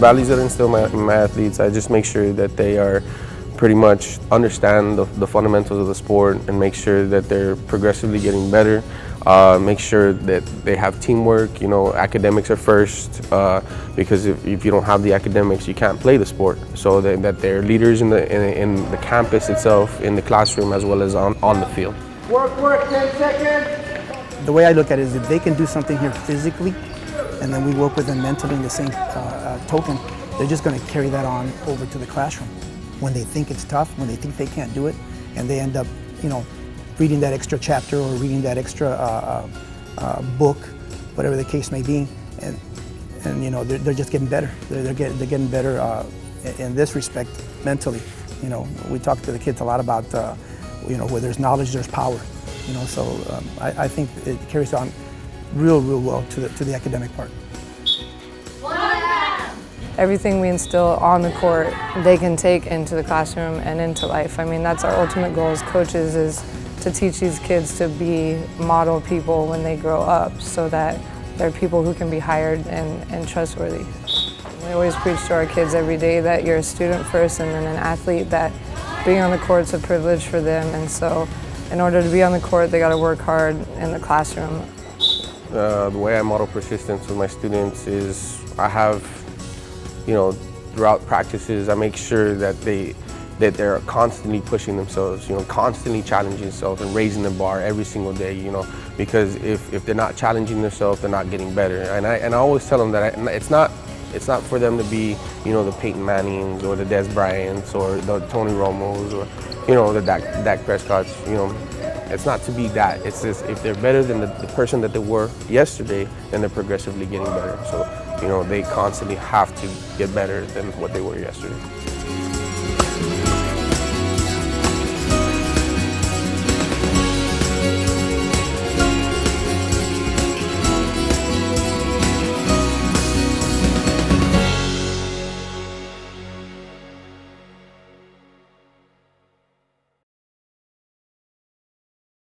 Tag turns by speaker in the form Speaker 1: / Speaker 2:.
Speaker 1: values that I instill in my athletes, I just make sure that they are pretty much understand the fundamentals of the sport and make sure that they're progressively getting better. Make sure that they have teamwork. You know, academics are first, because if you don't have the academics, you can't play the sport. So that they're leaders in the campus itself, in the classroom, as well as on the field.
Speaker 2: Work, 10 seconds.
Speaker 3: The way I look at it is if they can do something here physically, and then we work with them mentally in the same token, they're just going to carry that on over to the classroom. When they think it's tough, when they think they can't do it, and they end up, reading that extra chapter or reading that extra book, whatever the case may be, and they're just getting better. They're getting better in this respect mentally. We talk to the kids a lot about where there's knowledge, there's power. So I think it carries on real well to the academic part.
Speaker 4: Everything we instill on the court, they can take into the classroom and into life. I mean, that's our ultimate goal as coaches, is to teach these kids to be model people when they grow up, so that they're people who can be hired and trustworthy. We always preach to our kids every day that you're a student first and then an athlete, that being on the court's a privilege for them, and so in order to be on the court, they got to work hard in the classroom.
Speaker 1: The way I model persistence with my students is I have, throughout practices, I make sure that they're constantly pushing themselves, constantly challenging themselves and raising the bar every single day, because if they're not challenging themselves, they're not getting better. And I always tell them that it's not for them to be, the Peyton Mannings or the Des Bryants or the Tony Romos or, the Dak Prescotts. It's not to be that. It's just if they're better than the person that they were yesterday, then they're progressively getting better. So, they constantly have to get better than what they were yesterday.